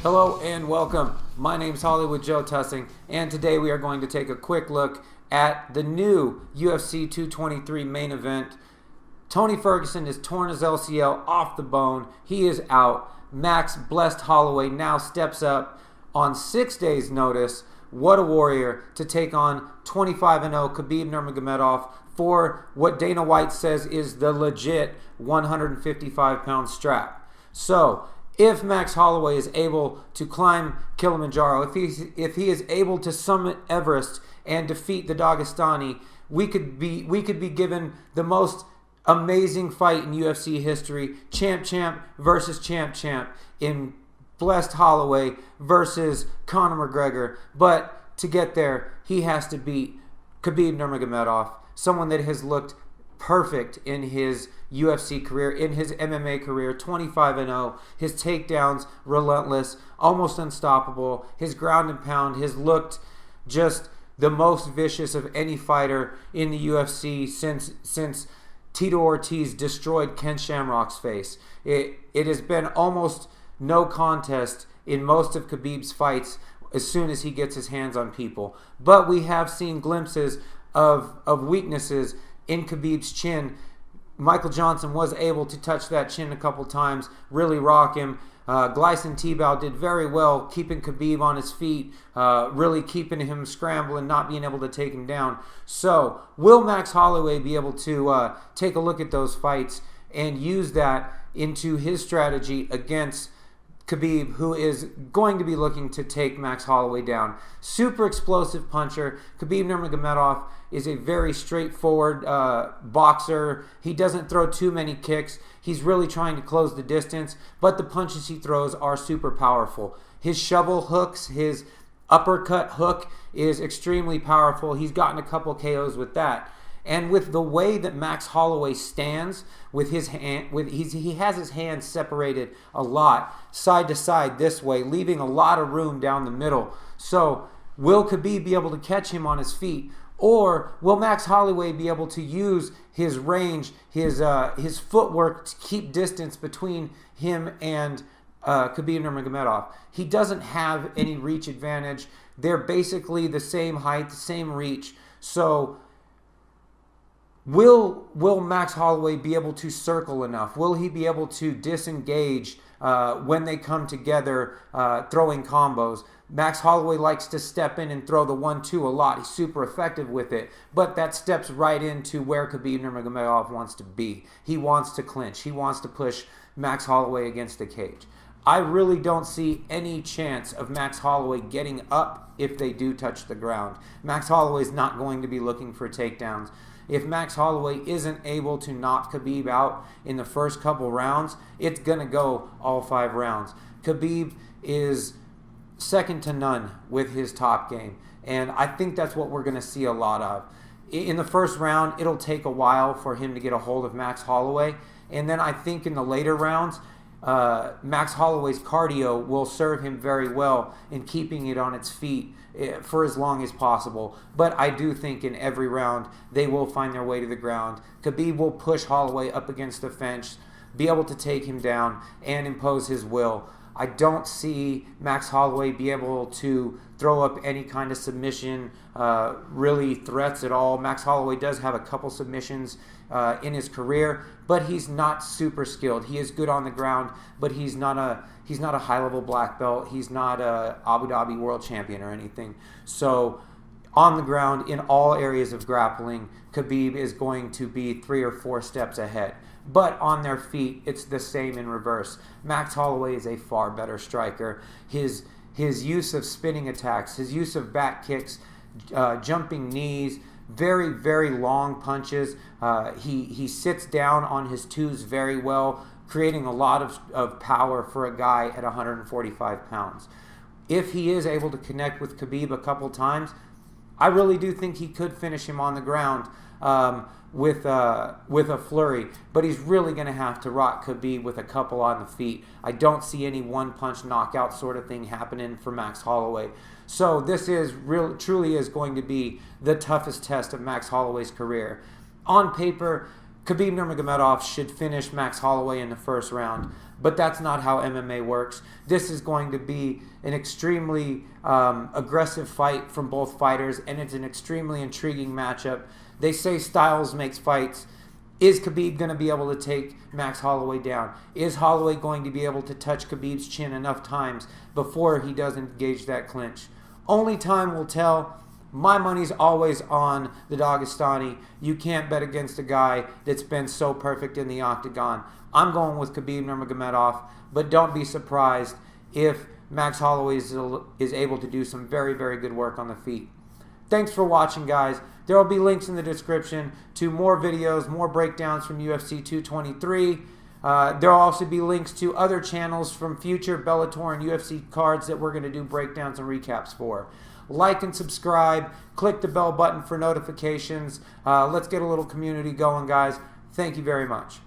Hello and welcome. My name's Hollywood Joe Tussing, and today we are going to take a quick look at the new UFC 223 main event. Tony Ferguson has torn his LCL off the bone. He is out. Max Blessed Holloway now steps up on 6 days' notice. What a warrior to take on 25-0 Khabib Nurmagomedov for what Dana White says is the legit 155-pound strap. So, if Max Holloway is able to climb Kilimanjaro, if he is able to summit Everest and defeat the Dagistani, we could be given the most amazing fight in UFC history: champ versus champ in Blessed Holloway versus Conor McGregor. But to get there, he has to beat Khabib Nurmagomedov, someone that has looked perfect in his UFC career, in his MMA career, 25-0. His takedowns relentless, almost unstoppable. His ground and pound has looked just the most vicious of any fighter in the UFC since Tito Ortiz destroyed Ken Shamrock's face. It has been almost no contest in most of Khabib's fights as soon as he gets his hands on people. But we have seen glimpses of weaknesses in Khabib's chin. Michael Johnson was able to touch that chin a couple times, really rock him. Gleison Tibau did very well keeping Khabib on his feet, really keeping him scrambling, not being able to take him down. So, will Max Holloway be able to take a look at those fights and use that into his strategy against Khabib, who is going to be looking to take Max Holloway down? Super explosive puncher. Khabib Nurmagomedov is a very straightforward boxer. He doesn't throw too many kicks. He's really trying to close the distance, but the punches he throws are super powerful. His shovel hooks, his uppercut hook is extremely powerful. He's gotten a couple KOs with that. And with the way that Max Holloway stands, with his hand, he has his hands separated a lot, side to side this way, leaving a lot of room down the middle. So, will Khabib be able to catch him on his feet, or will Max Holloway be able to use his range, his footwork to keep distance between him and Khabib Nurmagomedov? He doesn't have any reach advantage. They're basically the same height, the same reach. So, Will Max Holloway be able to circle enough? Will he be able to disengage when they come together throwing combos? Max Holloway likes to step in and throw the 1-2 a lot. He's super effective with it. But that steps right into where Khabib Nurmagomedov wants to be. He wants to clinch. He wants to push Max Holloway against the cage. I really don't see any chance of Max Holloway getting up if they do touch the ground. Max Holloway is not going to be looking for takedowns. If Max Holloway isn't able to knock Khabib out in the first couple rounds, it's going to go all 5 rounds. Khabib is second to none with his top game, and I think that's what we're going to see a lot of. In the first round, it'll take a while for him to get a hold of Max Holloway, and then I think in the later rounds, Max Holloway's cardio will serve him very well in keeping it on its feet for as long as possible. But I do think in every round they will find their way to the ground. Khabib will push Holloway up against the fence, be able to take him down and impose his will. I don't see Max Holloway be able to throw up any kind of submission, really threats at all. Max Holloway does have a couple submissions in his career, but he's not super skilled. He is good on the ground, but he's not a high-level black belt. He's not a Abu Dhabi world champion or anything. So on the ground, in all areas of grappling, Khabib is going to be 3 or 4 steps ahead. But on their feet, it's the same in reverse. Max Holloway is a far better striker. His use of spinning attacks, his use of back kicks, jumping knees, very, very long punches. He sits down on his twos very well, creating a lot of power for a guy at 145 pounds. If he is able to connect with Khabib a couple times, I really do think he could finish him on the ground with a flurry, but he's really going to have to rock Khabib with a couple on the feet. I don't see any one-punch knockout sort of thing happening for Max Holloway. So this truly is going to be the toughest test of Max Holloway's career. On paper, Khabib Nurmagomedov should finish Max Holloway in the first round, but that's not how MMA works. This is going to be an extremely aggressive fight from both fighters, and it's an extremely intriguing matchup. They say styles makes fights. Is Khabib going to be able to take Max Holloway down? Is Holloway going to be able to touch Khabib's chin enough times before he does engage that clinch? Only time will tell. My money's always on the Dagistani. You can't bet against a guy that's been so perfect in the octagon. I'm going with Khabib Nurmagomedov, but don't be surprised if Max Holloway is able to do some very, very good work on the feet. Thanks for watching, guys. There will be links in the description to more videos, more breakdowns from UFC 223. There will also be links to other channels from future Bellator and UFC cards that we're going to do breakdowns and recaps for. Like and subscribe. Click the bell button for notifications. Let's get a little community going, guys. Thank you very much.